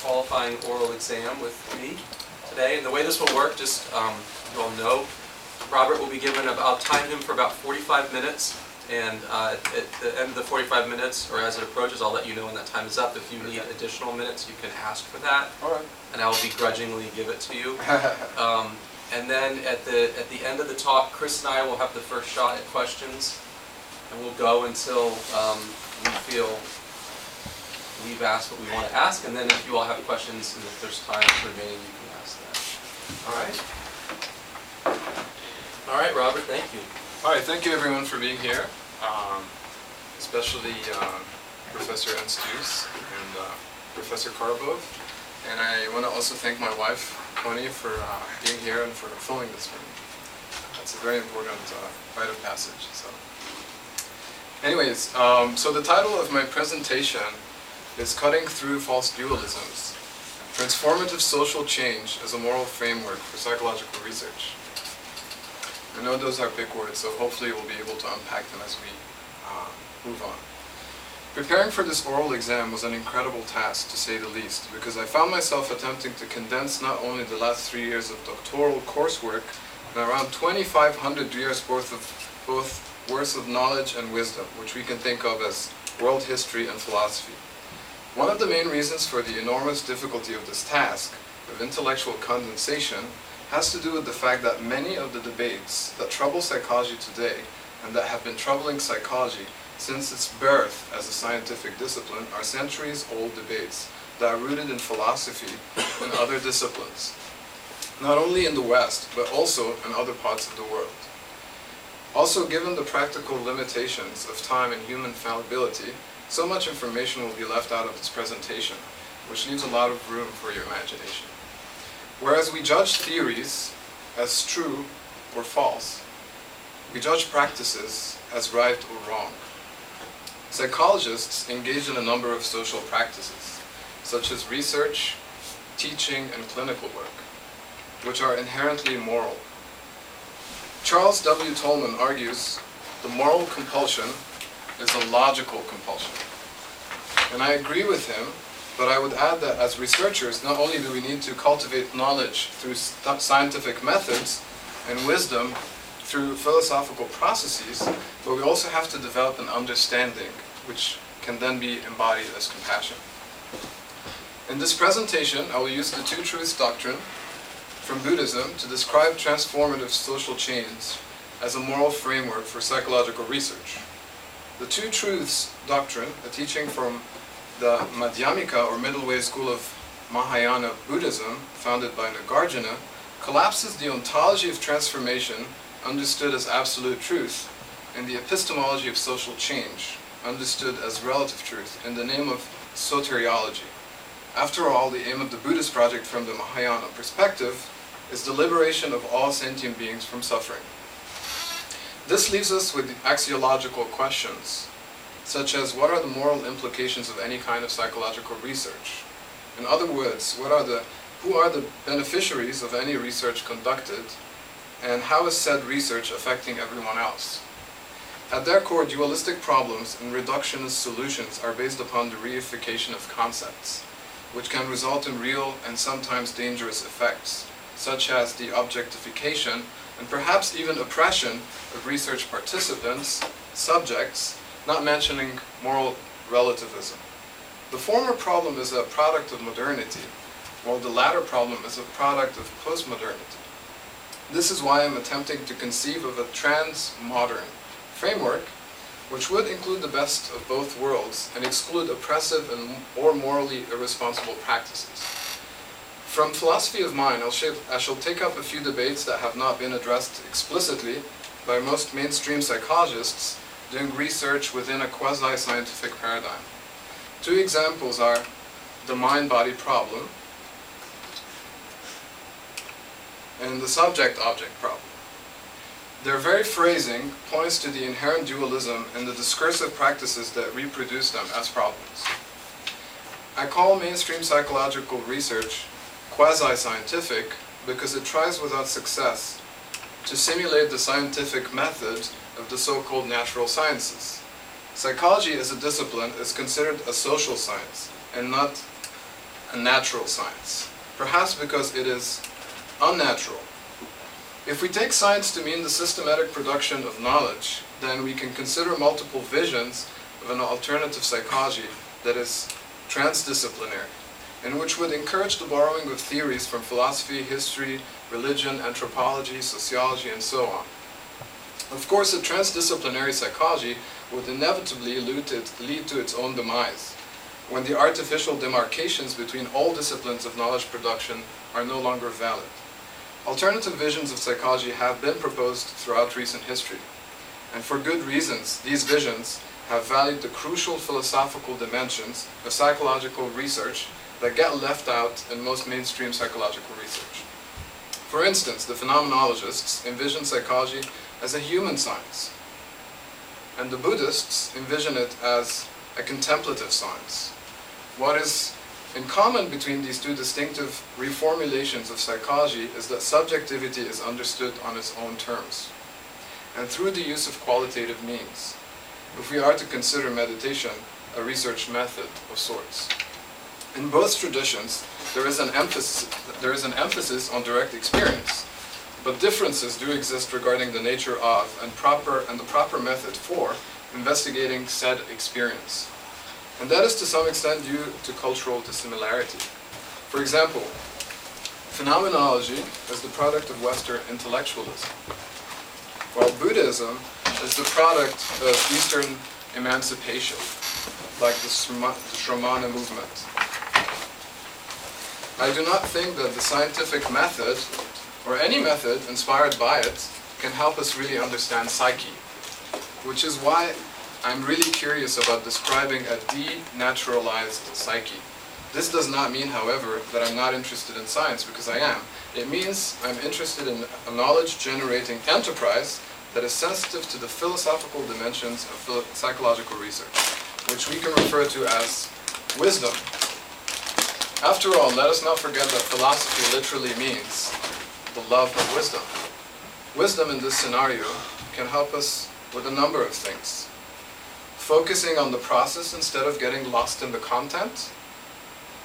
qualifying oral exam with me today. And the way this will work, just you all know, Robert will be given I'll time him for about 45 minutes. And at the end of the 45 minutes, or as it approaches, I'll let you know when that time is up. If you need additional minutes, you can ask for that. All right. And I will begrudgingly give it to you. And then at the end of the talk, Chris and I will have the first shot at questions. And we'll go until we feel we've asked what we want to ask. And then if you all have questions and if there's time remaining, you can ask that. All right? All right, Robert, thank you. All right, thank you everyone for being here, especially Professor Aanstoos and Professor Korobov. And I want to also thank my wife, Connie, for being here and for filming this for me. That's a very important rite of passage. So, anyways, so the title of my presentation is Cutting Through False Dualisms, Transformative Social Change as a Moral Framework for Psychological Research. I know those are big words, so hopefully we'll be able to unpack them as we move on. Preparing for this oral exam was an incredible task, to say the least, because I found myself attempting to condense not only the last 3 years of doctoral coursework, but around 2,500 years worth of knowledge and wisdom, which we can think of as world history and philosophy. One of the main reasons for the enormous difficulty of this task, of intellectual condensation, has to do with the fact that many of the debates that trouble psychology today and that have been troubling psychology since its birth as a scientific discipline are centuries-old debates that are rooted in philosophy and other disciplines, not only in the West, but also in other parts of the world. Also, given the practical limitations of time and human fallibility, so much information will be left out of this presentation, which leaves a lot of room for your imagination. Whereas we judge theories as true or false, we judge practices as right or wrong. Psychologists engage in a number of social practices, such as research, teaching, and clinical work, which are inherently moral. Charles W. Tolman argues the moral compulsion is a logical compulsion. And I agree with him, but I would add that as researchers, not only do we need to cultivate knowledge through scientific methods and wisdom through philosophical processes, but we also have to develop an understanding, which can then be embodied as compassion. In this presentation, I will use the Two Truths doctrine from Buddhism to describe transformative social change as a moral framework for psychological research. The Two Truths doctrine, a teaching from the Madhyamika or middle way school of Mahayana Buddhism, founded by Nagarjuna, collapses the ontology of transformation, understood as absolute truth, and the epistemology of social change, understood as relative truth, in the name of soteriology. After all, the aim of the Buddhist project from the Mahayana perspective is the liberation of all sentient beings from suffering. This leaves us with axiological questions, such as what are the moral implications of any kind of psychological research? In other words, who are the beneficiaries of any research conducted, and how is said research affecting everyone else? At their core, dualistic problems and reductionist solutions are based upon the reification of concepts, which can result in real and sometimes dangerous effects, such as the objectification and perhaps even oppression of research participants, subjects, not mentioning moral relativism. The former problem is a product of modernity, while the latter problem is a product of postmodernity. This is why I'm attempting to conceive of a trans-modern framework which would include the best of both worlds and exclude oppressive or morally irresponsible practices. From philosophy of mind, I shall take up a few debates that have not been addressed explicitly by most mainstream psychologists doing research within a quasi-scientific paradigm. Two examples are the mind-body problem and the subject-object problem. Their very phrasing points to the inherent dualism in the discursive practices that reproduce them as problems. I call mainstream psychological research quasi-scientific because it tries without success to simulate the scientific method of the so-called natural sciences. Psychology as a discipline is considered a social science and not a natural science, perhaps because it is unnatural. If we take science to mean the systematic production of knowledge, then we can consider multiple visions of an alternative psychology that is transdisciplinary, and which would encourage the borrowing of theories from philosophy, history, religion, anthropology, sociology, and so on. Of course, a transdisciplinary psychology would inevitably lead to its own demise, when the artificial demarcations between all disciplines of knowledge production are no longer valid. Alternative visions of psychology have been proposed throughout recent history, and for good reasons. These visions have valued the crucial philosophical dimensions of psychological research that get left out in most mainstream psychological research. For instance, the phenomenologists envision psychology as a human science, and the Buddhists envision it as a contemplative science. What is in common between these two distinctive reformulations of psychology is that subjectivity is understood on its own terms, and through the use of qualitative means, if we are to consider meditation a research method of sorts. In both traditions, there is an emphasis on direct experience, but differences do exist regarding the nature of and the proper method for investigating said experience. And that is to some extent due to cultural dissimilarity. For example, phenomenology is the product of Western intellectualism, while Buddhism is the product of Eastern emancipation, like the Shramana movement. I do not think that the scientific method, or any method inspired by it, can help us really understand psyche, which is why I'm really curious about describing a denaturalized psyche. This does not mean, however, that I'm not interested in science, because I am. It means I'm interested in a knowledge-generating enterprise that is sensitive to the philosophical dimensions of psychological research, which we can refer to as wisdom. After all, let us not forget that philosophy literally means the love of wisdom. Wisdom in this scenario can help us with a number of things. Focusing on the process instead of getting lost in the content,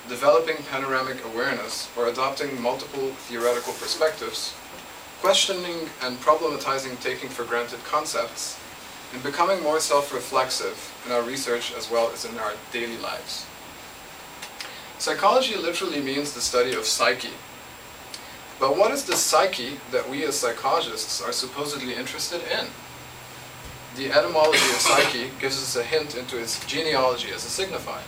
developing panoramic awareness or adopting multiple theoretical perspectives, questioning and problematizing taking for granted concepts, and becoming more self-reflexive in our research as well as in our daily lives. Psychology literally means the study of psyche. But what is the psyche that we as psychologists are supposedly interested in? The etymology of psyche gives us a hint into its genealogy as a signifier.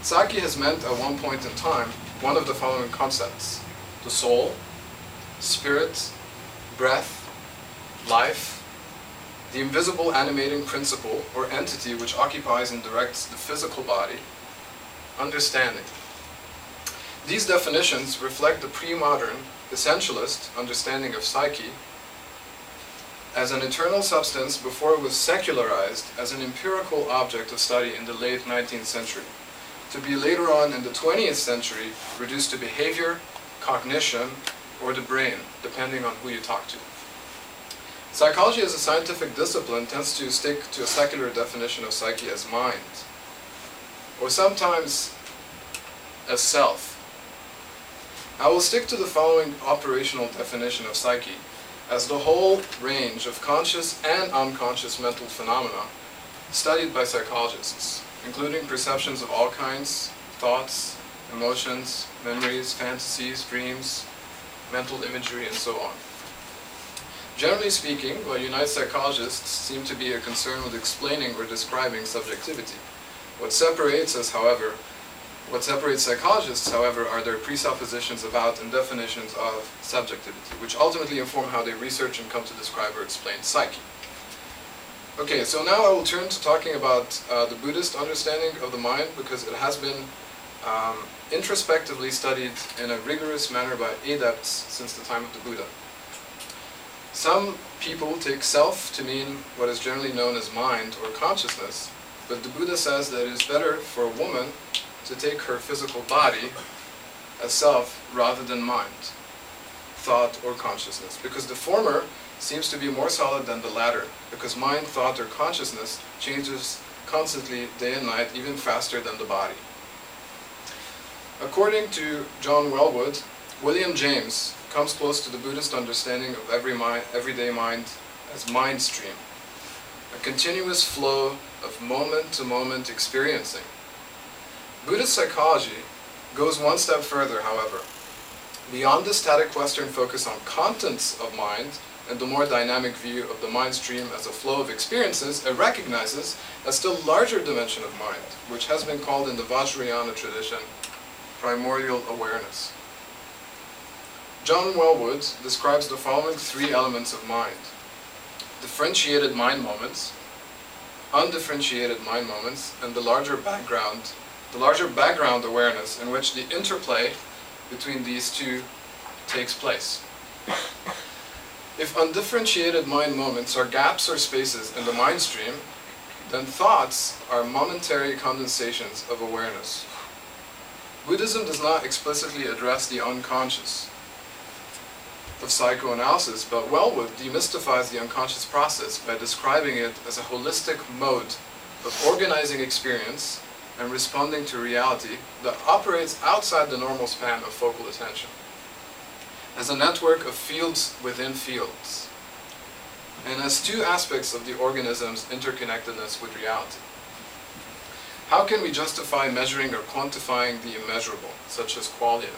Psyche has meant at one point in time one of the following concepts: the soul, spirit, breath, life, the invisible animating principle or entity which occupies and directs the physical body, understanding. These definitions reflect the pre-modern, essentialist understanding of psyche as an eternal substance before it was secularized as an empirical object of study in the late 19th century, to be later on in the 20th century reduced to behavior, cognition, or the brain, depending on who you talk to. Psychology as a scientific discipline tends to stick to a secular definition of psyche as mind, or sometimes as self. I will stick to the following operational definition of psyche as the whole range of conscious and unconscious mental phenomena studied by psychologists, including perceptions of all kinds, thoughts, emotions, memories, fantasies, dreams, mental imagery, and so on. Generally speaking, what unites psychologists seem to be a concern with explaining or describing subjectivity. What separates psychologists, however, are their presuppositions about and definitions of subjectivity, which ultimately inform how they research and come to describe or explain psyche. Okay, so now I will turn to talking about the Buddhist understanding of the mind, because it has been introspectively studied in a rigorous manner by adepts since the time of the Buddha. Some people take self to mean what is generally known as mind or consciousness, but the Buddha says that it is better for a woman to take her physical body as self rather than mind, thought, or consciousness, because the former seems to be more solid than the latter, because mind, thought, or consciousness changes constantly day and night, even faster than the body. According to John Wellwood, William James comes close to the Buddhist understanding of everyday mind as mind stream, a continuous flow of moment-to-moment experiencing. Buddhist psychology goes one step further, however. Beyond the static Western focus on contents of mind and the more dynamic view of the mind stream as a flow of experiences, it recognizes a still larger dimension of mind, which has been called in the Vajrayana tradition primordial awareness. John Wellwood describes the following three elements of mind: differentiated mind moments, undifferentiated mind moments, and the larger background awareness in which the interplay between these two takes place. If undifferentiated mind moments are gaps or spaces in the mind stream, then thoughts are momentary condensations of awareness. Buddhism does not explicitly address the unconscious of psychoanalysis, but Wellwood demystifies the unconscious process by describing it as a holistic mode of organizing experience and responding to reality that operates outside the normal span of focal attention, as a network of fields within fields, and as two aspects of the organism's interconnectedness with reality. How can we justify measuring or quantifying the immeasurable, such as qualia?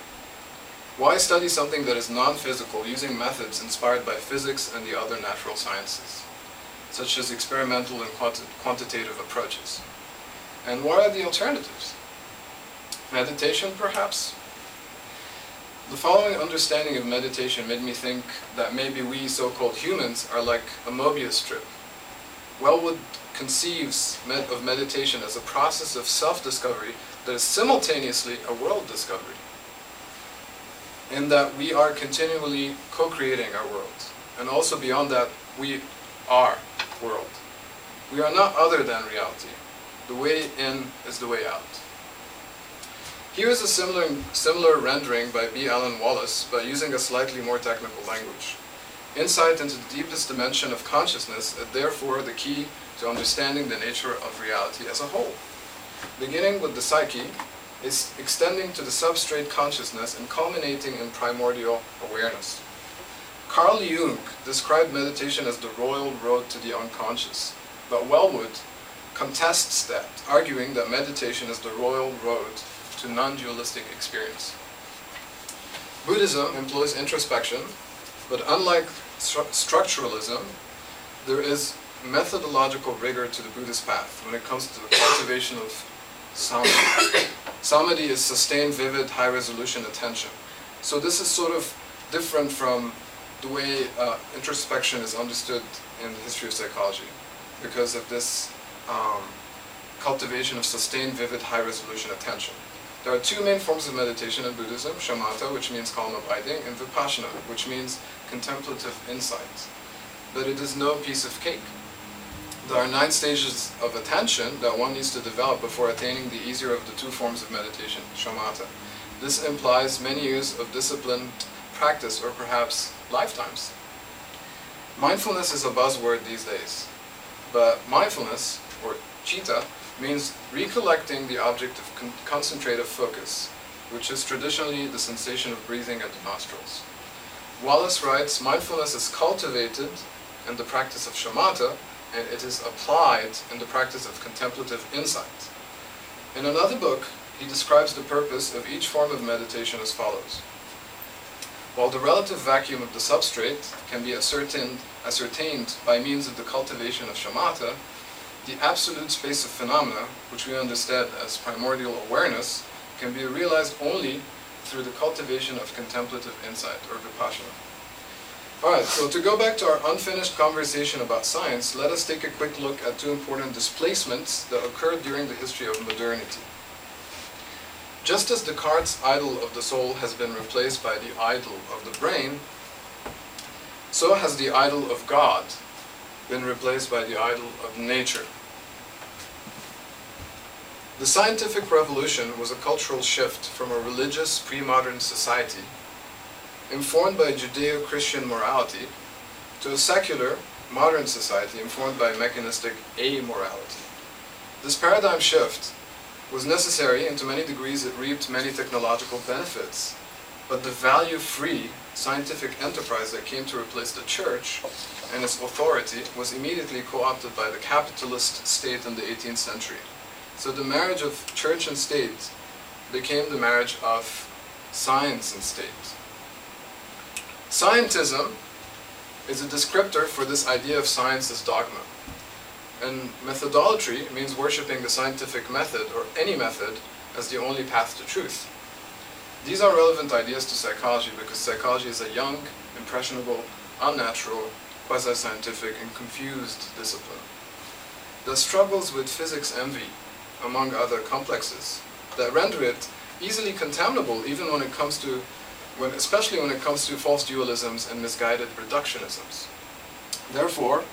Why study something that is non-physical using methods inspired by physics and the other natural sciences, such as experimental and quantitative approaches? And what are the alternatives? Meditation, perhaps? The following understanding of meditation made me think that maybe we so-called humans are like a Mobius strip. Wellwood conceives of meditation as a process of self-discovery that is simultaneously a world discovery, in that we are continually co-creating our world. And also beyond that, we are world. We are not other than reality. The way in is the way out. Here is a similar rendering by B. Alan Wallace, but using a slightly more technical language. Insight into the deepest dimension of consciousness is therefore the key to understanding the nature of reality as a whole. Beginning with the psyche, is extending to the substrate consciousness and culminating in primordial awareness. Carl Jung described meditation as the royal road to the unconscious, but Wellwood contests that, arguing that meditation is the royal road to non-dualistic experience. Buddhism employs introspection, but unlike structuralism, there is methodological rigor to the Buddhist path when it comes to the cultivation of samadhi. Samadhi is sustained, vivid, high-resolution attention. So this is sort of different from the way introspection is understood in the history of psychology, because of this cultivation of sustained, vivid, high-resolution attention. There are two main forms of meditation in Buddhism: shamatha, which means calm abiding, and vipassana, which means contemplative insight. But it is no piece of cake. There are 9 stages of attention that one needs to develop before attaining the easier of the two forms of meditation, shamatha. This implies many years of disciplined practice, or perhaps lifetimes. Mindfulness is a buzzword these days, but mindfulness, or citta, means recollecting the object of concentrative focus, which is traditionally the sensation of breathing at the nostrils. Wallace writes, mindfulness is cultivated in the practice of shamatha, and it is applied in the practice of contemplative insight. In another book, he describes the purpose of each form of meditation as follows. While the relative vacuum of the substrate can be ascertained by means of the cultivation of shamatha, the absolute space of phenomena, which we understand as primordial awareness, can be realized only through the cultivation of contemplative insight, or vipassana. Alright, so to go back to our unfinished conversation about science, let us take a quick look at 2 important displacements that occurred during the history of modernity. Just as Descartes' idol of the soul has been replaced by the idol of the brain, so has the idol of God been replaced by the idol of nature. The scientific revolution was a cultural shift from a religious pre-modern society informed by Judeo-Christian morality to a secular modern society informed by mechanistic amorality. This paradigm shift was necessary, and to many degrees it reaped many technological benefits. But the value-free scientific enterprise that came to replace the church and its authority was immediately co-opted by the capitalist state in the 18th century. So the marriage of church and state became the marriage of science and state. Scientism is a descriptor for this idea of science as dogma. And methodolatry means worshipping the scientific method, or any method, as the only path to truth. These are relevant ideas to psychology because psychology is a young, impressionable, unnatural, quasi-scientific, and confused discipline that struggles with physics envy, among other complexes, that render it easily contaminable even especially when it comes to false dualisms and misguided reductionisms. Therefore,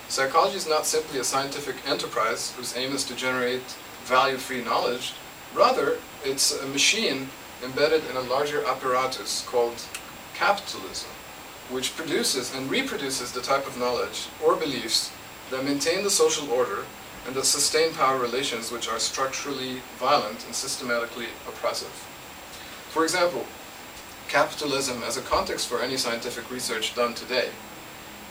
psychology is not simply a scientific enterprise whose aim is to generate value-free knowledge. Rather, it's a machine embedded in a larger apparatus called capitalism, which produces and reproduces the type of knowledge or beliefs that maintain the social order and that sustain power relations which are structurally violent and systematically oppressive. For example, capitalism as a context for any scientific research done today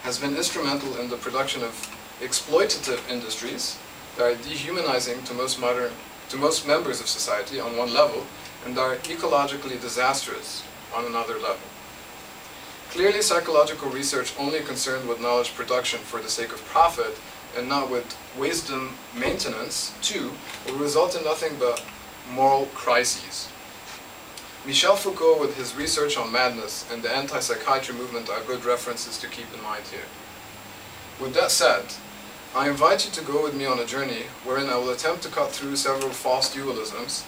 has been instrumental in the production of exploitative industries that are dehumanizing to most members of society on one level and are ecologically disastrous on another level. Clearly, psychological research only concerned with knowledge production for the sake of profit and not with wisdom maintenance, too, will result in nothing but moral crises. Michel Foucault, with his research on madness and the anti-psychiatry movement, are good references to keep in mind here. With that said, I invite you to go with me on a journey wherein I will attempt to cut through several false dualisms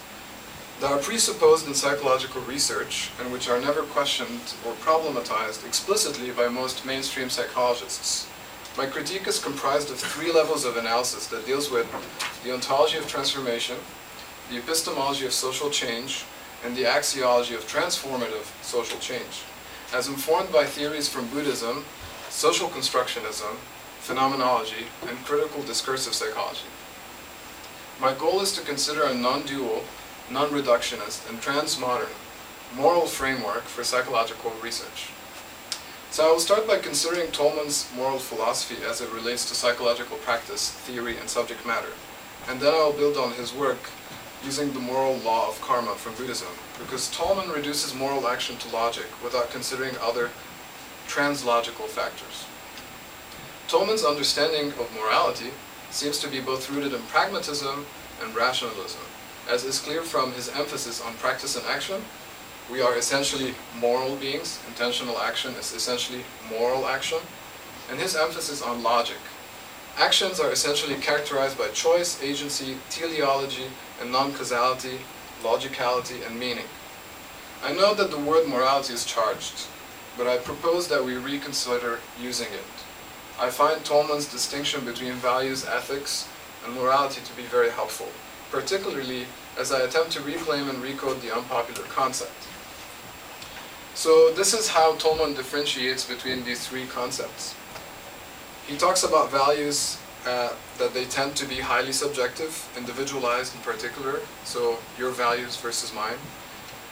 that are presupposed in psychological research and which are never questioned or problematized explicitly by most mainstream psychologists. My critique is comprised of 3 levels of analysis that deals with the ontology of transformation, the epistemology of social change, and the axiology of transformative social change, as informed by theories from Buddhism, social constructionism, phenomenology, and critical discursive psychology. My goal is to consider a non-dual, non-reductionist, and transmodern moral framework for psychological research. So I will start by considering Tolman's moral philosophy as it relates to psychological practice, theory, and subject matter, and then I will build on his work using the moral law of karma from Buddhism, because Tolman reduces moral action to logic without considering other translogical factors. Tolman's understanding of morality seems to be both rooted in pragmatism and rationalism, as is clear from his emphasis on practice and action. We are essentially moral beings, intentional action is essentially moral action, and his emphasis on logic. Actions are essentially characterized by choice, agency, teleology, and non-causality, logicality, and meaning. I know that the word morality is charged, but I propose that we reconsider using it. I find Tolman's distinction between values, ethics, and morality to be very helpful, particularly as I attempt to reclaim and recode the unpopular concept. So this is how Tolman differentiates between these 3 concepts. He talks about values that they tend to be highly subjective, individualized in particular, so your values versus mine.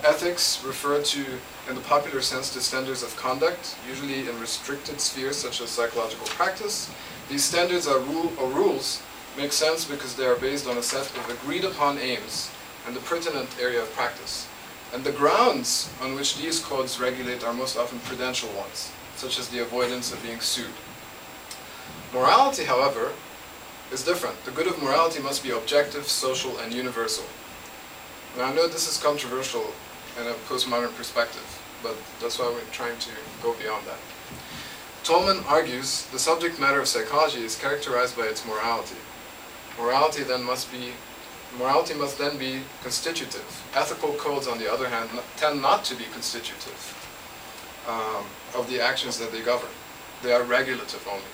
Ethics refer to, in the popular sense, to standards of conduct, usually in restricted spheres such as psychological practice. These standards or rules make sense because they are based on a set of agreed upon aims and the pertinent area of practice. And the grounds on which these codes regulate are most often prudential ones, such as the avoidance of being sued. Morality, however, is different. The good of morality must be objective, social, and universal. Now I know this is controversial in a postmodern perspective, but that's why we're trying to go beyond that. Tolman argues the subject matter of psychology is characterized by its morality. Morality must then be constitutive. Ethical codes, on the other hand, tend not to be constitutive of the actions that they govern. They are regulative only.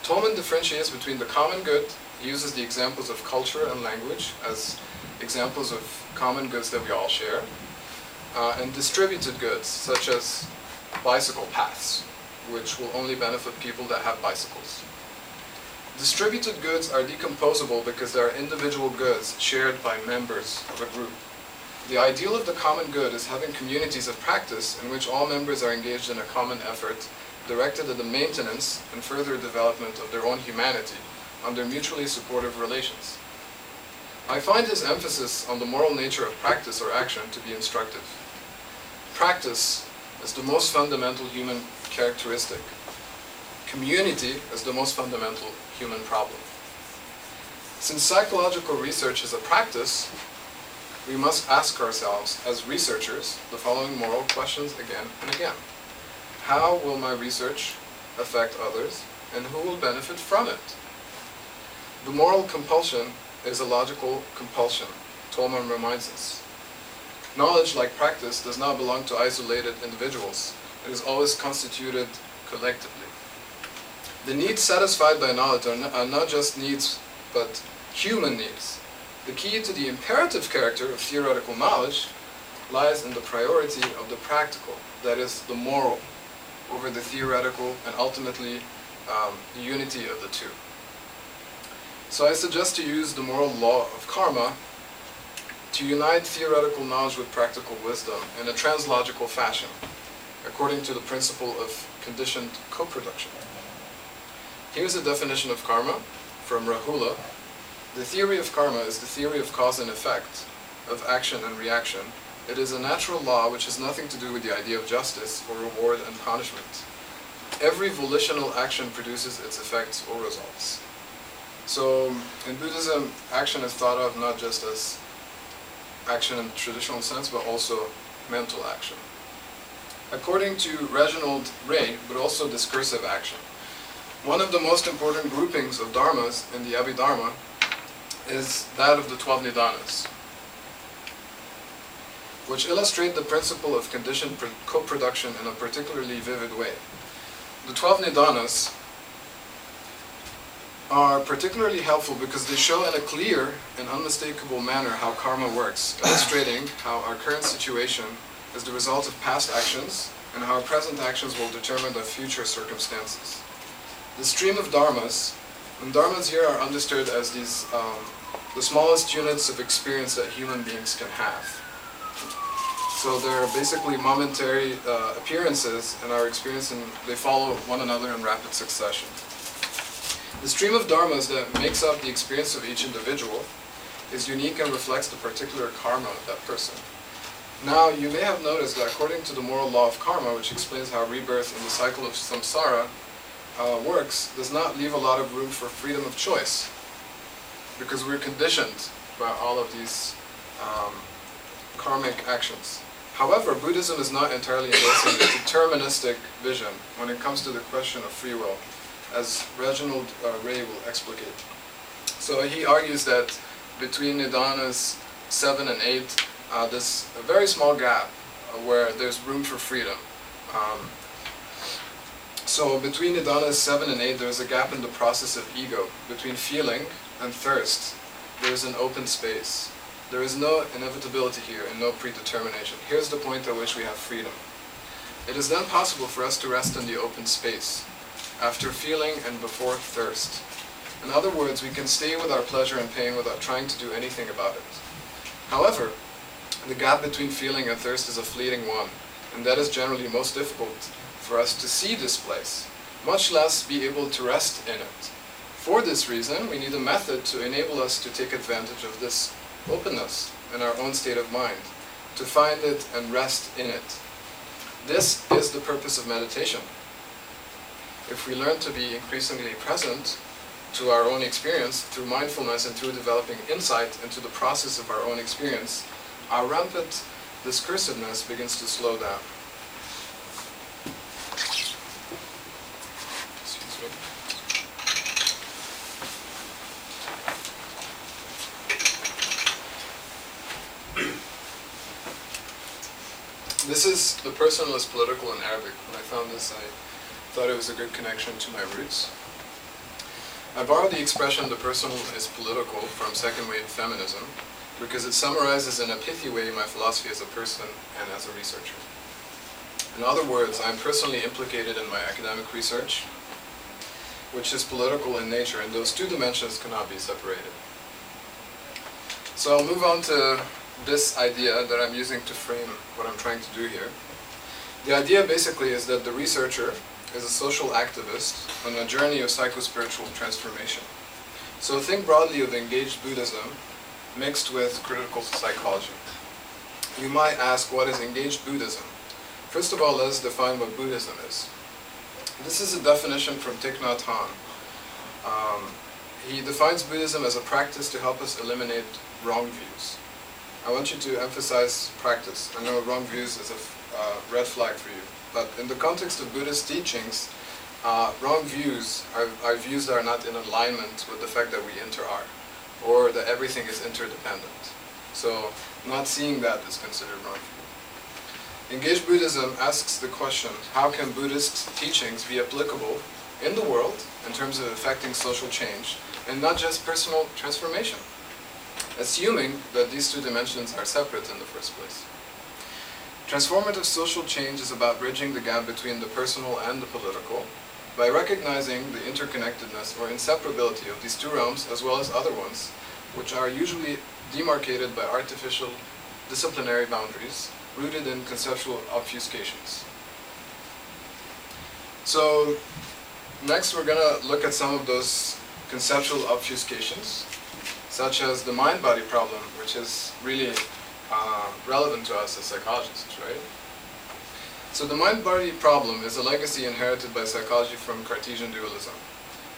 Tolman differentiates between the common good. He uses the examples of culture and language as examples of common goods that we all share, and distributed goods, such as bicycle paths, which will only benefit people that have bicycles. Distributed goods are decomposable because they are individual goods shared by members of a group. The ideal of the common good is having communities of practice in which all members are engaged in a common effort directed at the maintenance and further development of their own humanity under mutually supportive relations. I find his emphasis on the moral nature of practice or action to be instructive. Practice is the most fundamental human characteristic. Community is the most fundamental human problem. Since psychological research is a practice, we must ask ourselves, as researchers, the following moral questions again and again. How will my research affect others, and who will benefit from it? The moral compulsion is a logical compulsion, Tolman reminds us. Knowledge, like practice, does not belong to isolated individuals. It is always constituted collectively. The needs satisfied by knowledge are not just needs, but human needs. The key to the imperative character of theoretical knowledge lies in the priority of the practical, that is, the moral, over the theoretical, and ultimately the unity of the two. So I suggest to use the moral law of karma to unite theoretical knowledge with practical wisdom in a translogical fashion, according to the principle of conditioned co-production. Here's a definition of karma from Rahula. The theory of karma is the theory of cause and effect, of action and reaction. It is a natural law which has nothing to do with the idea of justice or reward and punishment. Every volitional action produces its effects or results. So in Buddhism, action is thought of not just as action in the traditional sense, but also mental action. According to Reginald Ray, but also discursive action. One of the most important groupings of dharmas in the Abhidharma is that of the 12 Nidanas, which illustrate the principle of conditioned co-production in a particularly vivid way. The 12 Nidanas are particularly helpful because they show in a clear and unmistakable manner how karma works, illustrating how our current situation is the result of past actions and how our present actions will determine the future circumstances. The stream of dharmas, and dharmas here are understood as these the smallest units of experience that human beings can have. So they're basically momentary appearances in our experience, and they follow one another in rapid succession. The stream of dharmas that makes up the experience of each individual is unique and reflects the particular karma of that person. Now, you may have noticed that according to the moral law of karma, which explains how rebirth in the cycle of samsara works, does not leave a lot of room for freedom of choice, because we're conditioned by all of these karmic actions. However, Buddhism is not entirely embracing a deterministic vision when it comes to the question of free will, as Reginald Ray will explicate. So he argues that between Nidanas 7 and 8, there's a very small gap where there's room for freedom. So between Nidanas 7 and 8, there's a gap in the process of ego. Between feeling and thirst, there's an open space. There is no inevitability here and no predetermination. Here's the point at which we have freedom. It is then possible for us to rest in the open space, after feeling and before thirst. In other words, we can stay with our pleasure and pain without trying to do anything about it. However, the gap between feeling and thirst is a fleeting one, and that is generally most difficult for us to see this place, much less be able to rest in it. For this reason, we need a method to enable us to take advantage of this openness in our own state of mind, to find it and rest in it. This is the purpose of meditation. If we learn to be increasingly present to our own experience through mindfulness and through developing insight into the process of our own experience, our rampant discursiveness begins to slow down. Excuse me. This is the personal is political in Arabic. When I found this, I thought it was a good connection to my roots. I borrowed the expression the personal is political from second wave feminism because it summarizes in a pithy way my philosophy as a person and as a researcher. In other words, I am personally implicated in my academic research, which is political in nature, and those two dimensions cannot be separated. So I'll move on to this idea that I'm using to frame what I'm trying to do here. The idea basically is that the researcher is a social activist on a journey of psychospiritual transformation. So think broadly of engaged Buddhism mixed with critical psychology. You might ask, what is engaged Buddhism? First of all, let's define what Buddhism is. This is a definition from Thich Nhat Hanh. He defines Buddhism as a practice to help us eliminate wrong views. I want you to emphasize practice. I know wrong views is a red flag for you, but in the context of Buddhist teachings, wrong views are views that are not in alignment with the fact that we are, or that everything is interdependent. So not seeing that is considered wrong view. Engaged Buddhism asks the question, how can Buddhist teachings be applicable in the world in terms of affecting social change and not just personal transformation, assuming that these two dimensions are separate in the first place. Transformative social change is about bridging the gap between the personal and the political by recognizing the interconnectedness or inseparability of these two realms as well as other ones, which are usually demarcated by artificial disciplinary boundaries rooted in conceptual obfuscations. So next we're going to look at some of those conceptual obfuscations, such as the mind-body problem, which is really relevant to us as psychologists, right? So the mind-body problem is a legacy inherited by psychology from Cartesian dualism.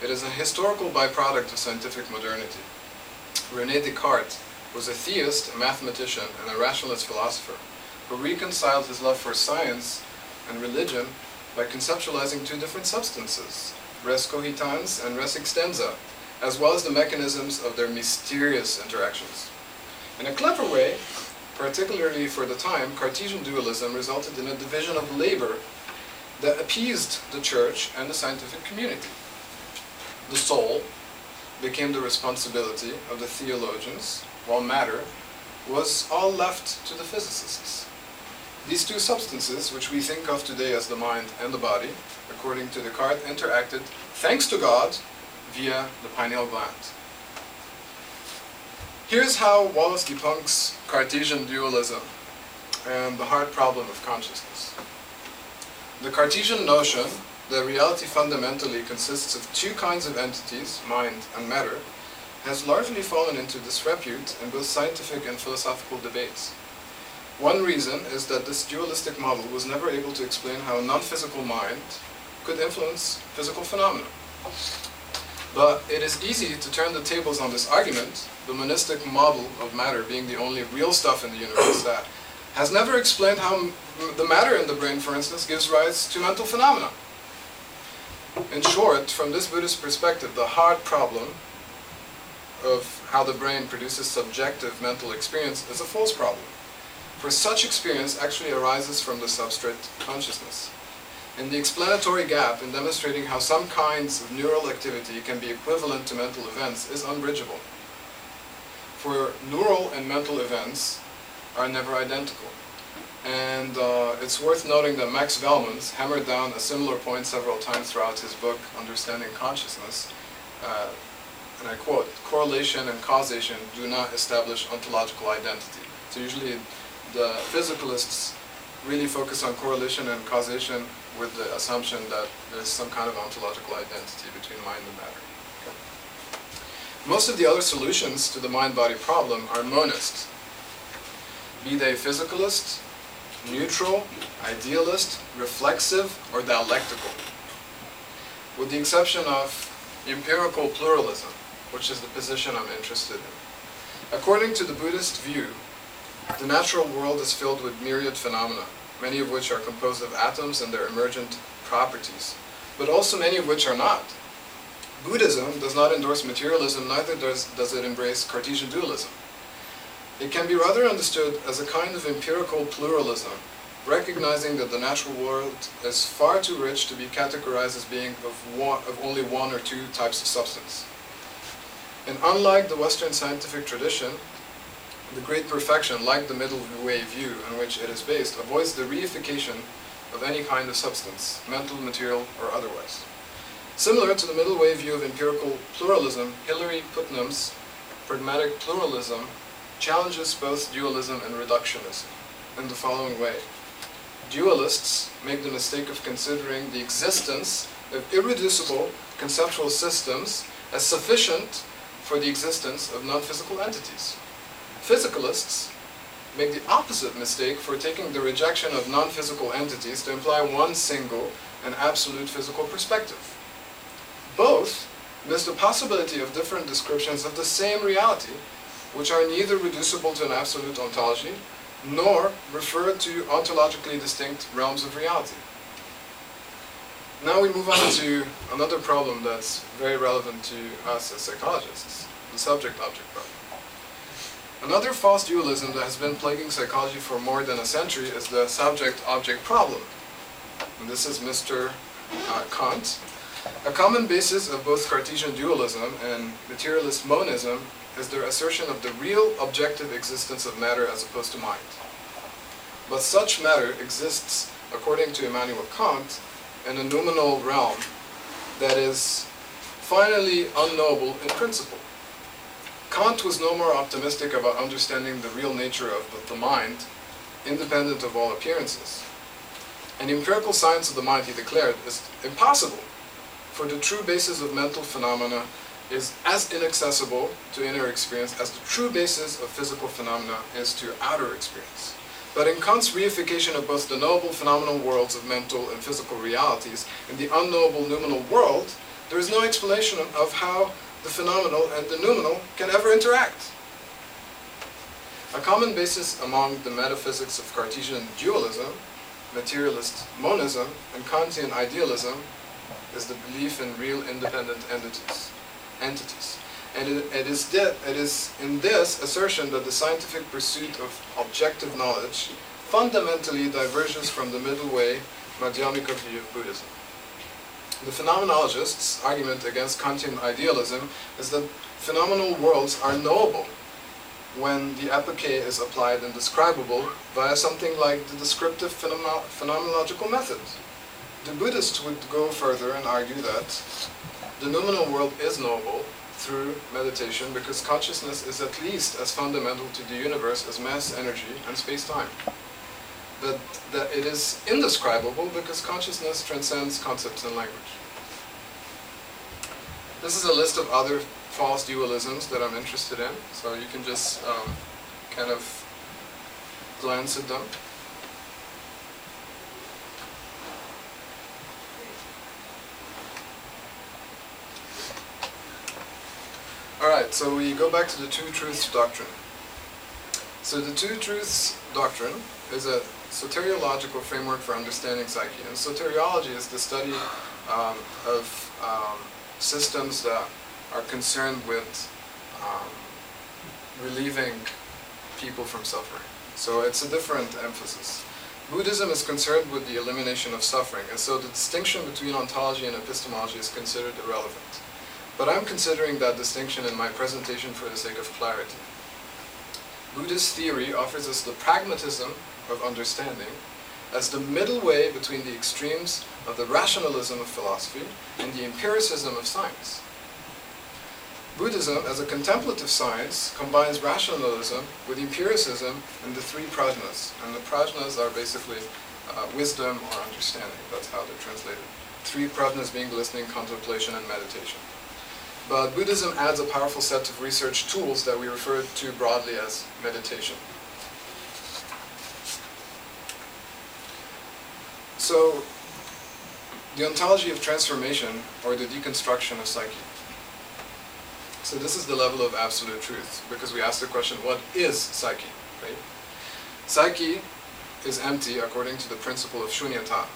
It is a historical byproduct of scientific modernity. René Descartes was a theist, a mathematician, and a rationalist philosopher who reconciled his love for science and religion by conceptualizing two different substances, res cogitans and res extensa, as well as the mechanisms of their mysterious interactions. In a clever way, particularly for the time, Cartesian dualism resulted in a division of labor that appeased the church and the scientific community. The soul became the responsibility of the theologians, while matter was all left to the physicists. These two substances, which we think of today as the mind and the body, according to Descartes, interacted, thanks to God, via the pineal gland. Here's how Wallace debunks Cartesian dualism and the hard problem of consciousness. The Cartesian notion that reality fundamentally consists of two kinds of entities, mind and matter, has largely fallen into disrepute in both scientific and philosophical debates. One reason is that this dualistic model was never able to explain how a non-physical mind could influence physical phenomena. But it is easy to turn the tables on this argument, the monistic model of matter being the only real stuff in the universe that has never explained how the matter in the brain, for instance, gives rise to mental phenomena. In short, from this Buddhist perspective, the hard problem of how the brain produces subjective mental experience is a false problem. For such experience actually arises from the substrate consciousness. And the explanatory gap in demonstrating how some kinds of neural activity can be equivalent to mental events is unbridgeable. For neural and mental events are never identical. And it's worth noting that Max Velmans hammered down a similar point several times throughout his book, Understanding Consciousness. And I quote, "Correlation and causation do not establish ontological identity." So usually the physicalists really focus on correlation and causation with the assumption that there's some kind of ontological identity between mind and matter. Okay. Most of the other solutions to the mind-body problem are monist, be they physicalist, neutral, idealist, reflexive, or dialectical, with the exception of empirical pluralism, which is the position I'm interested in. According to the Buddhist view, the natural world is filled with myriad phenomena, many of which are composed of atoms and their emergent properties, but also many of which are not. Buddhism does not endorse materialism, neither does it embrace Cartesian dualism. It can be rather understood as a kind of empirical pluralism, recognizing that the natural world is far too rich to be categorized as being of only one or two types of substance. And unlike the Western scientific tradition, the great perfection, like the middle way view on which it is based, avoids the reification of any kind of substance, mental, material, or otherwise. Similar to the middle way view of empirical pluralism, Hilary Putnam's pragmatic pluralism challenges both dualism and reductionism in the following way. Dualists make the mistake of considering the existence of irreducible conceptual systems as sufficient for the existence of non-physical entities. Physicalists make the opposite mistake for taking the rejection of non-physical entities to imply one single and absolute physical perspective. Both miss the possibility of different descriptions of the same reality, which are neither reducible to an absolute ontology, nor refer to ontologically distinct realms of reality. Now we move on to another problem that's very relevant to us as psychologists, the subject-object problem. Another false dualism that has been plaguing psychology for more than a century is the subject-object problem. And this is Mr. Kant. A common basis of both Cartesian dualism and materialist monism is their assertion of the real objective existence of matter as opposed to mind. But such matter exists, according to Immanuel Kant, in a noumenal realm that is finally unknowable in principle. Kant was no more optimistic about understanding the real nature of the mind, independent of all appearances. And the empirical science of the mind, he declared, is impossible, for the true basis of mental phenomena is as inaccessible to inner experience as the true basis of physical phenomena is to outer experience. But in Kant's reification of both the knowable phenomenal worlds of mental and physical realities and the unknowable noumenal world, there is no explanation of how the phenomenal and the noumenal can ever interact. A common basis among the metaphysics of Cartesian dualism, materialist monism, and Kantian idealism is the belief in real independent entities. And it is in this assertion that the scientific pursuit of objective knowledge fundamentally diverges from the middle way Madhyamika view of Buddhism. The phenomenologists' argument against Kantian idealism is that phenomenal worlds are knowable when the epoche is applied and describable via something like the descriptive phenomenological method. The Buddhists would go further and argue that the noumenal world is knowable through meditation because consciousness is at least as fundamental to the universe as mass, energy, and space-time. That it is indescribable because consciousness transcends concepts and language. This is a list of other false dualisms that I'm interested in, so you can just kind of glance at them. Alright, so we go back to the Two Truths doctrine. So the Two Truths doctrine is a soteriological framework for understanding psyche. And soteriology is the study of systems that are concerned with relieving people from suffering. So it's a different emphasis. Buddhism is concerned with the elimination of suffering, and so the distinction between ontology and epistemology is considered irrelevant. But I'm considering that distinction in my presentation for the sake of clarity. Buddhist theory offers us the pragmatism of understanding as the middle way between the extremes of the rationalism of philosophy and the empiricism of science. Buddhism, as a contemplative science, combines rationalism with empiricism and the three prajnas. And the prajnas are basically wisdom or understanding. That's how they're translated. Three prajnas being listening, contemplation, and meditation. But Buddhism adds a powerful set of research tools that we refer to broadly as meditation. So, the ontology of transformation, or the deconstruction of psyche. So this is the level of absolute truth, because we ask the question, what is psyche? Right? Psyche is empty according to the principle of shunyata.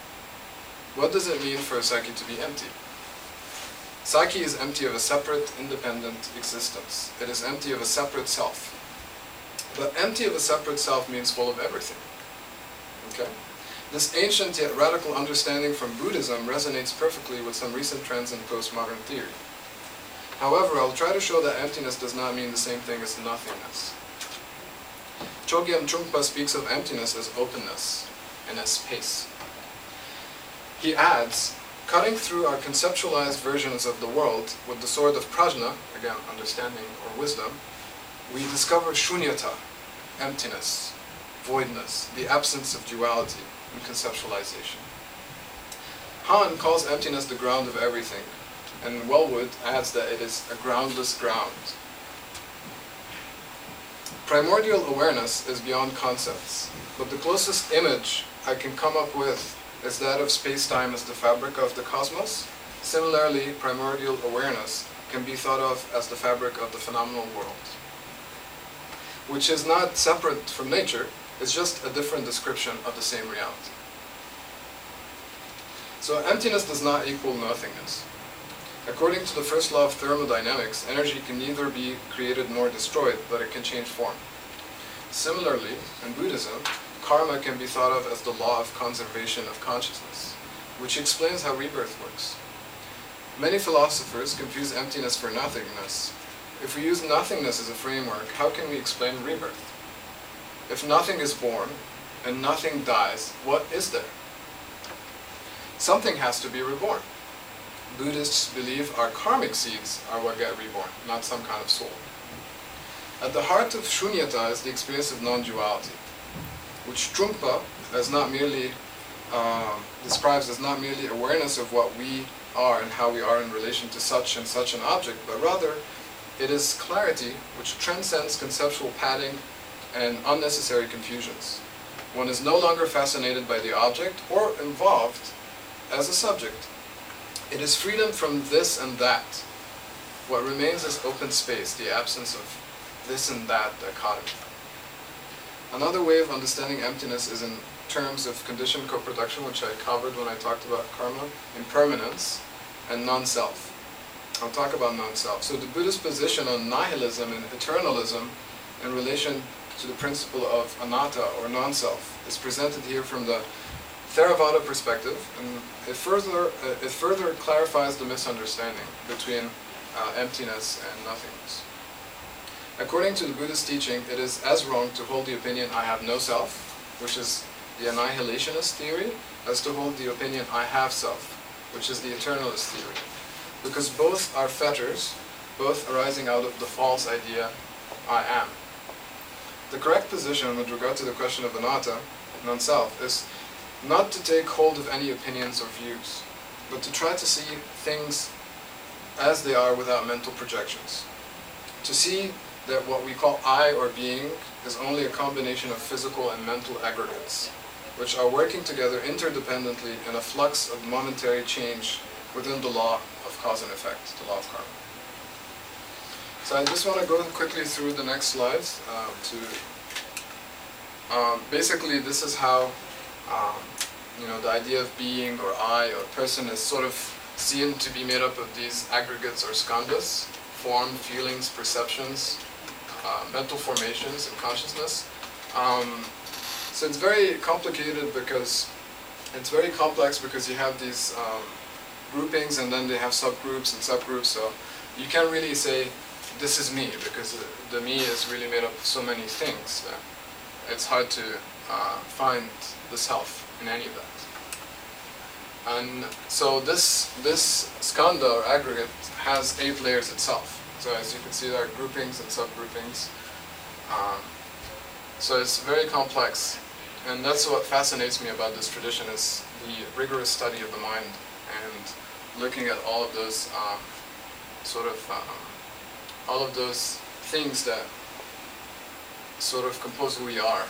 What does it mean for a psyche to be empty? Psyche is empty of a separate, independent existence. It is empty of a separate self. But empty of a separate self means full of everything. Okay? This ancient yet radical understanding from Buddhism resonates perfectly with some recent trends in postmodern theory. However, I'll try to show that emptiness does not mean the same thing as nothingness. Chogyam Trungpa speaks of emptiness as openness and as space. He adds, Cutting through our conceptualized versions of the world with the sword of prajna, again, understanding or wisdom, we discover shunyata, emptiness, voidness, the absence of duality in conceptualization. Han calls emptiness the ground of everything, and Wellwood adds that it is a groundless ground. Primordial awareness is beyond concepts, but the closest image I can come up with is that of space-time as the fabric of the cosmos. Similarly, primordial awareness can be thought of as the fabric of the phenomenal world, which is not separate from nature, it's just a different description of the same reality. So emptiness does not equal nothingness. According to the first law of thermodynamics, energy can neither be created nor destroyed, but it can change form. Similarly, in Buddhism, karma can be thought of as the law of conservation of consciousness, which explains how rebirth works. Many philosophers confuse emptiness for nothingness. If we use nothingness as a framework, how can we explain rebirth? If nothing is born and nothing dies, what is there? Something has to be reborn. Buddhists believe our karmic seeds are what get reborn, not some kind of soul. At the heart of shunyata is the experience of non-duality, which Trungpa describes as not merely awareness of what we are and how we are in relation to such and such an object, but rather it is clarity which transcends conceptual padding and unnecessary confusions. One is no longer fascinated by the object or involved as a subject. It is freedom from this and that. What remains is open space, the absence of this and that dichotomy. Another way of understanding emptiness is in terms of conditioned co-production, which I covered when I talked about karma, impermanence, and non-self. I'll talk about non-self. So the Buddhist position on nihilism and eternalism in relation to the principle of anatta, or non-self, is presented here from the Theravada perspective, and it further clarifies the misunderstanding between emptiness and nothingness. According to the Buddhist teaching, it is as wrong to hold the opinion I have no self, which is the annihilationist theory, as to hold the opinion I have self, which is the eternalist theory, because both are fetters, both arising out of the false idea I am. The correct position with regard to the question of anatta, non-self, is not to take hold of any opinions or views, but to try to see things as they are without mental projections. To see that what we call I or being is only a combination of physical and mental aggregates, which are working together interdependently in a flux of momentary change within the law of cause and effect, the law of karma. So I just want to go quickly through the next slides basically this is how the idea of being or I or person is sort of seen to be made up of these aggregates or skandhas, form, feelings, perceptions, mental formations, and consciousness. So it's very complicated because it's very complex because you have these groupings and then they have subgroups and subgroups. So you can't really say this is me because the me is really made up of so many things that it's hard to find the self in any of that. And so this skandha or aggregate has 8 layers itself. So as you can see, there are groupings and subgroupings. So it's very complex, and that's what fascinates me about this tradition, is the rigorous study of the mind and looking at all of those all of those things that sort of compose who we are.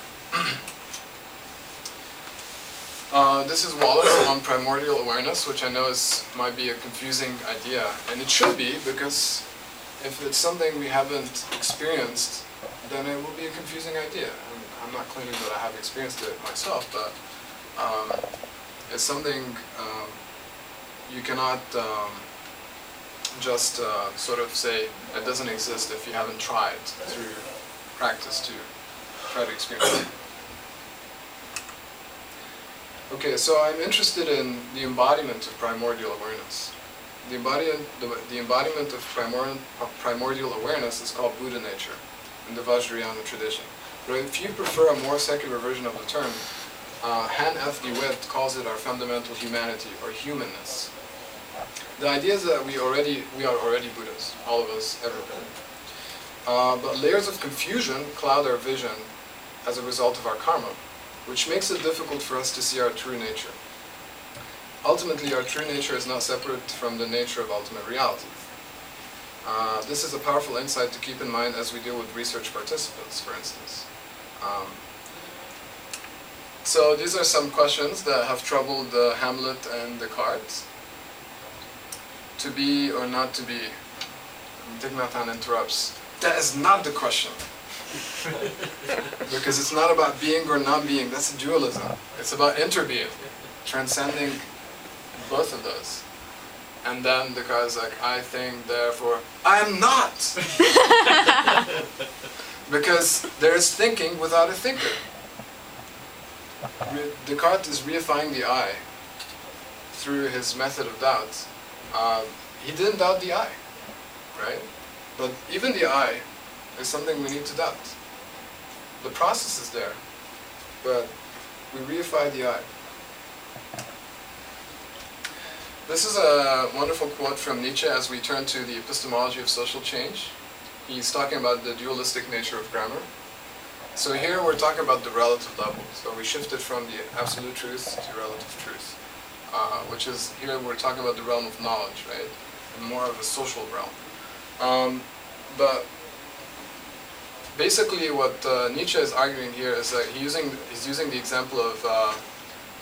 This is Wallace on primordial awareness, which I know might be a confusing idea, and it should be, because if it's something we haven't experienced, then it will be a confusing idea. And I'm not claiming that I have experienced it myself, but it's something you cannot just sort of say it doesn't exist if you haven't tried through practice to try to experience it. Okay, so I'm interested in the embodiment of primordial awareness. The embodiment of primordial awareness is called Buddha nature in the Vajrayana tradition. But if you prefer a more secular version of the term, Han F. DeWitt calls it our fundamental humanity or humanness. The idea is that we are already Buddhas, all of us, everybody. But layers of confusion cloud our vision as a result of our karma, which makes it difficult for us to see our true nature. Ultimately, our true nature is not separate from the nature of ultimate reality. This is a powerful insight to keep in mind as we deal with research participants, for instance. So these are some questions that have troubled Hamlet and Descartes. To be or not to be? Dignatan interrupts. That is not the question. Because it's not about being or not being, that's a dualism. It's about interbeing, transcending both of those. And then the guy's like, I think, therefore, I am not! Because there is thinking without a thinker. Descartes is reifying the I through his method of doubt. He didn't doubt the I, right? But even the I is something we need to doubt. The process is there, but we reify the I. This is a wonderful quote from Nietzsche as we turn to the epistemology of social change. He's talking about the dualistic nature of grammar. So here we're talking about the relative level. So we shifted from the absolute truth to relative truth, which is, here we're talking about the realm of knowledge, right? And more of a social realm. But basically what Nietzsche is arguing here is that he's using the example of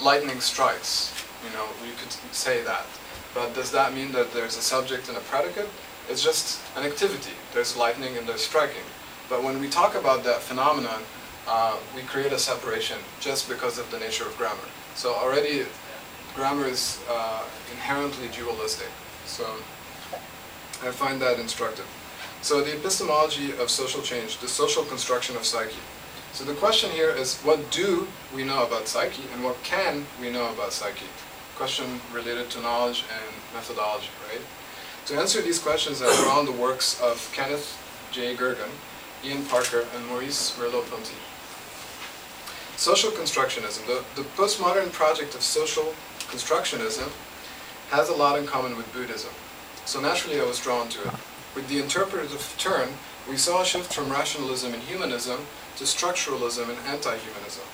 lightning strikes. You know, you could say that. But does that mean that there's a subject and a predicate? It's just an activity. There's lightning and there's striking. But when we talk about that phenomenon, we create a separation just because of the nature of grammar. So already grammar is inherently dualistic. So I find that instructive. So the epistemology of social change, the social construction of psyche. So the question here is, what do we know about psyche and what can we know about psyche? Question related to knowledge and methodology, right? To answer these questions, I draw on the works of Kenneth J. Gergen, Ian Parker, and Maurice Merleau-Ponty. Social constructionism, the postmodern project of social constructionism, has a lot in common with Buddhism. So naturally I was drawn to it. With the interpretive turn, we saw a shift from rationalism and humanism to structuralism and anti-humanism.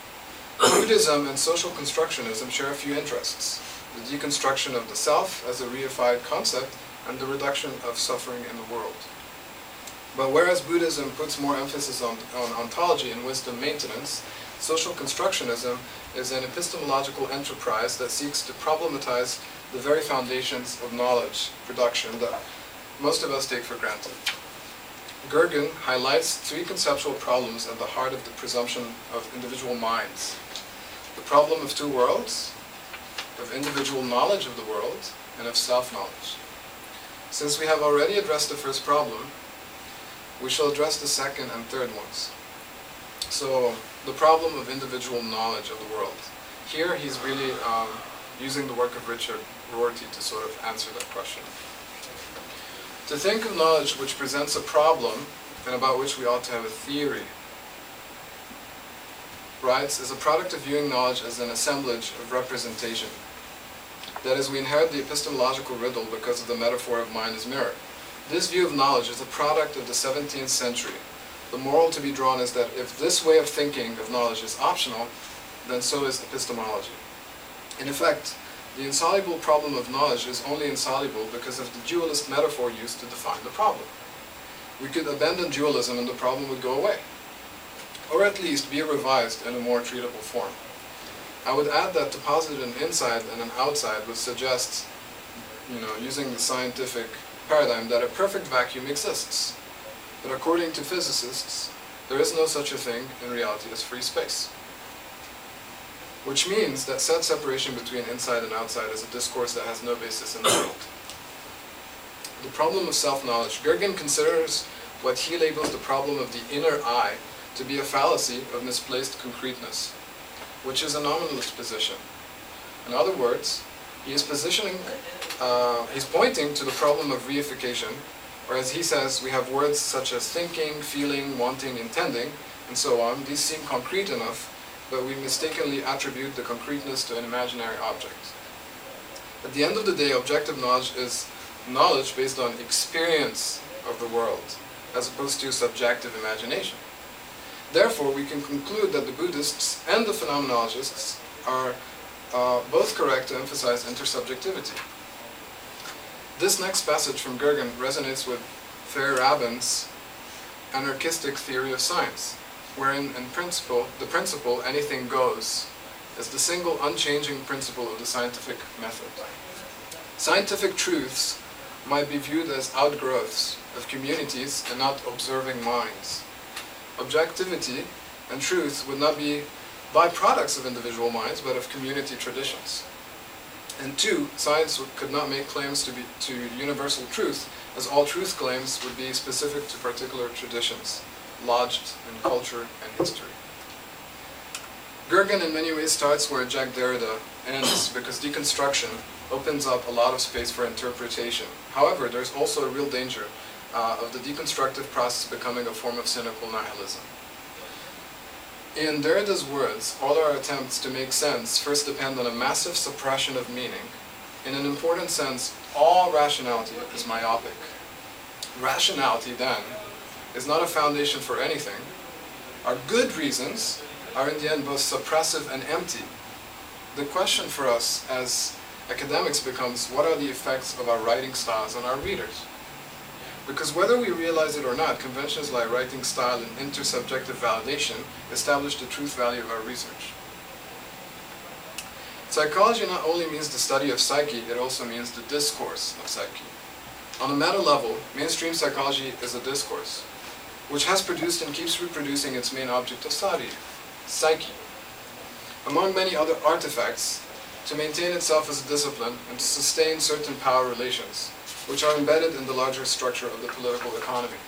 Buddhism and social constructionism share a few interests: the deconstruction of the self as a reified concept and the reduction of suffering in the world. But whereas Buddhism puts more emphasis on ontology and wisdom maintenance, social constructionism is an epistemological enterprise that seeks to problematize the very foundations of knowledge production that most of us take for granted. Gergen highlights three conceptual problems at the heart of the presumption of individual minds: the problem of two worlds, of individual knowledge of the world, and of self-knowledge. Since we have already addressed the first problem, we shall address the second and third ones. So, the problem of individual knowledge of the world. Here he's really using the work of Richard Rorty to sort of answer that question. To think of knowledge which presents a problem and about which we ought to have a theory, writes, is a product of viewing knowledge as an assemblage of representation. That is, we inherit the epistemological riddle because of the metaphor of mind as mirror. This view of knowledge is a product of the 17th century. The moral to be drawn is that if this way of thinking of knowledge is optional, then so is epistemology. In effect, the insoluble problem of knowledge is only insoluble because of the dualist metaphor used to define the problem. We could abandon dualism and the problem would go away, or at least be revised in a more treatable form. I would add that to posit an inside and an outside would suggest, using the scientific paradigm, that a perfect vacuum exists. But according to physicists, there is no such a thing in reality as free space. Which means that said separation between inside and outside is a discourse that has no basis in the world. The problem of self-knowledge. Gergen considers what he labels the problem of the inner I to be a fallacy of misplaced concreteness, which is a nominalist position. In other words, he's pointing to the problem of reification, or as he says, we have words such as thinking, feeling, wanting, intending, and so on. These seem concrete enough, but we mistakenly attribute the concreteness to an imaginary object. At the end of the day, objective knowledge is knowledge based on experience of the world, as opposed to subjective imagination. Therefore, we can conclude that the Buddhists and the phenomenologists are both correct to emphasize intersubjectivity. This next passage from Gergen resonates with Feyerabend's anarchistic theory of science, wherein, in principle, the principle anything goes is the single unchanging principle of the scientific method. Scientific truths might be viewed as outgrowths of communities and not observing minds. Objectivity and truth would not be byproducts of individual minds, but of community traditions. And two, science could not make claims to universal truth, as all truth claims would be specific to particular traditions, lodged in culture and history. Gergen in many ways starts where Jacques Derrida ends, because deconstruction opens up a lot of space for interpretation. However, there's also a real danger of the deconstructive process becoming a form of cynical nihilism. In Derrida's words, all our attempts to make sense first depend on a massive suppression of meaning. In an important sense, all rationality is myopic. Rationality, then, is not a foundation for anything. Our good reasons are in the end both suppressive and empty. The question for us as academics becomes, what are the effects of our writing styles on our readers? Because whether we realize it or not, conventions like writing style and intersubjective validation establish the truth value of our research. Psychology not only means the study of psyche, it also means the discourse of psyche. On a meta level, mainstream psychology is a discourse, which has produced and keeps reproducing its main object of study, psyche. Among many other artifacts, to maintain itself as a discipline and to sustain certain power relations, which are embedded in the larger structure of the political economy.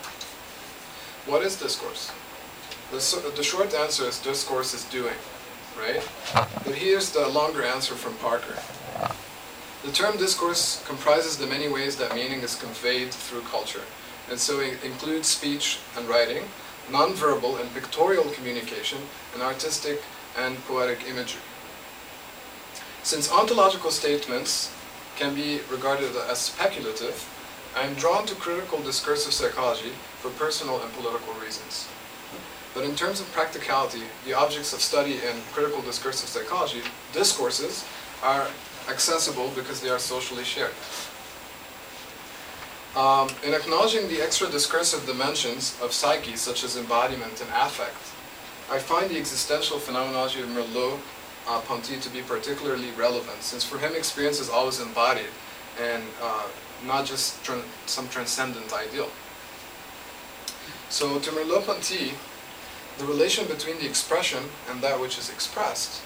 What is discourse? The short answer is discourse is doing, right? But here's the longer answer from Parker. The term discourse comprises the many ways that meaning is conveyed through culture, and so it includes speech and writing, nonverbal and pictorial communication, and artistic and poetic imagery. Since ontological statements can be regarded as speculative, I am drawn to critical discursive psychology for personal and political reasons. But in terms of practicality, the objects of study in critical discursive psychology, discourses, are accessible because they are socially shared. In acknowledging the extra discursive dimensions of psyche, such as embodiment and affect, I find the existential phenomenology of Merleau-Ponty to be particularly relevant, since for him experience is always embodied and not just some transcendent ideal. So to Merleau-Ponty, the relation between the expression and that which is expressed,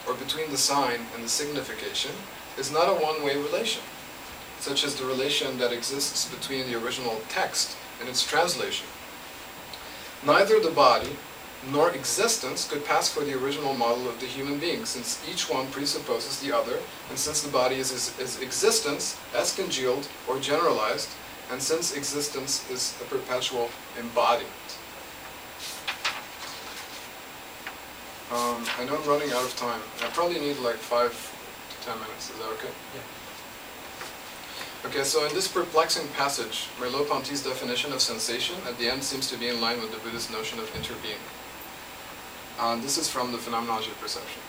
or between the sign and the signification, is not a one-way relation, such as the relation that exists between the original text and its translation. Neither the body nor existence could pass for the original model of the human being, since each one presupposes the other, and since the body is existence as congealed or generalized, and since existence is a perpetual embodiment. I know I'm running out of time. I probably need like 5 to 10 minutes. Is that okay? Yeah. Okay, so in this perplexing passage, Merleau-Ponty's definition of sensation at the end seems to be in line with the Buddhist notion of interbeing. This is from the Phenomenology of Perception.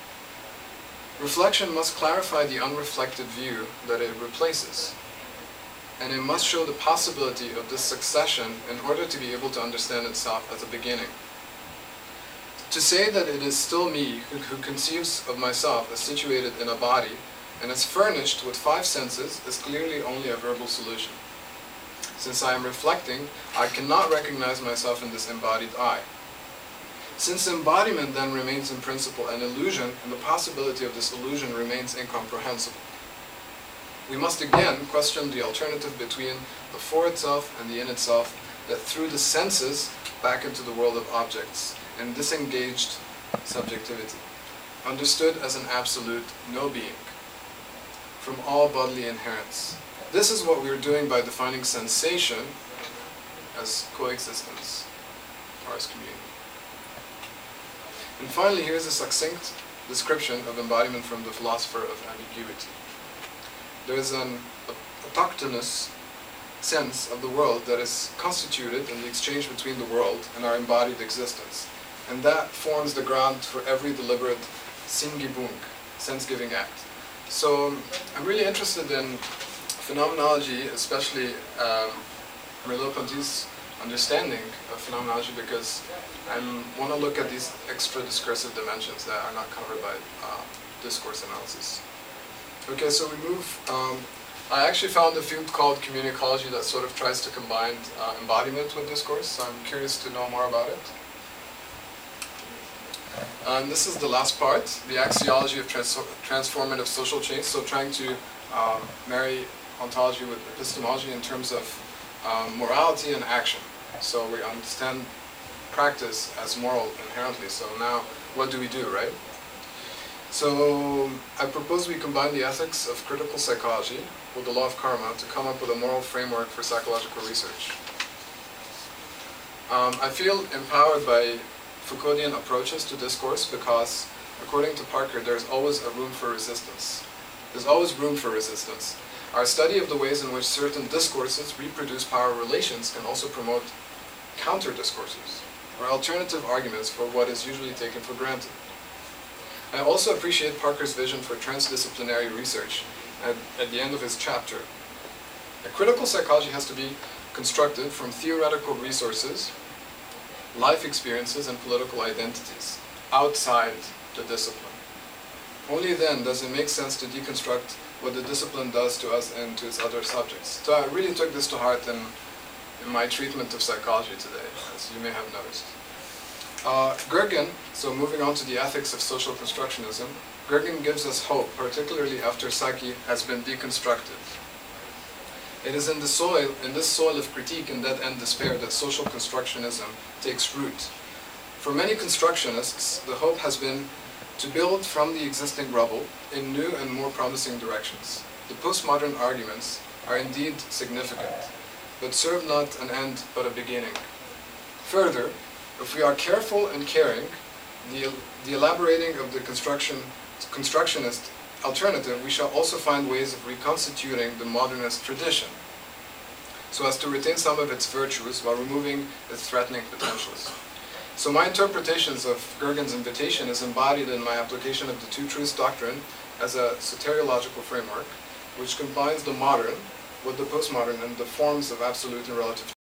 Reflection must clarify the unreflected view that it replaces, and it must show the possibility of this succession in order to be able to understand itself as a beginning. To say that it is still me who conceives of myself as situated in a body and as furnished with 5 senses is clearly only a verbal solution. Since I am reflecting, I cannot recognize myself in this embodied I. Since embodiment then remains in principle an illusion, and the possibility of this illusion remains incomprehensible, we must again question the alternative between the for itself and the in itself that threw the senses back into the world of objects and disengaged subjectivity, understood as an absolute no being, from all bodily inherence. This is what we are doing by defining sensation as coexistence, or as community. And finally, here's a succinct description of embodiment from the philosopher of ambiguity. there is an autochthonous sense of the world that is constituted in the exchange between the world and our embodied existence. And that forms the ground for every deliberate Singibung, sense-giving act. So I'm really interested in phenomenology, especially Merleau-Ponty's understanding of phenomenology, because I want to look at these extra discursive dimensions that are not covered by discourse analysis. Okay, so we move. I actually found a field called communicology that sort of tries to combine embodiment with discourse, so I'm curious to know more about it. And this is the last part, the axiology of transformative social change, so trying to marry ontology with epistemology in terms of morality and action. So we understand practice as moral inherently, so now what do we do, right? So I propose we combine the ethics of critical psychology with the law of karma to come up with a moral framework for psychological research. I feel empowered by Foucauldian approaches to discourse because, according to Parker, there's always a room for resistance. There's always room for resistance. Our study of the ways in which certain discourses reproduce power relations can also promote counter-discourses, or alternative arguments for what is usually taken for granted. I also appreciate Parker's vision for transdisciplinary research at the end of his chapter. A critical psychology has to be constructed from theoretical resources, life experiences, and political identities outside the discipline. Only then does it make sense to deconstruct what the discipline does to us and to its other subjects. So I really took this to heart in my treatment of psychology today, as you may have noticed. Gergen, so moving on to the ethics of social constructionism, Gergen gives us hope, particularly after psyche has been deconstructed. It is in this soil of critique and dead-end despair that social constructionism takes root. For many constructionists, the hope has been to build from the existing rubble in new and more promising directions. The postmodern arguments are indeed significant, but serve not an end but a beginning. Further, if we are careful and caring, the elaborating of the constructionist alternative, we shall also find ways of reconstituting the modernist tradition, so as to retain some of its virtues while removing its threatening potentials. So my interpretations of Gergen's invitation is embodied in my application of the two truths doctrine as a soteriological framework, which combines the modern with the postmodern and the forms of absolute and relative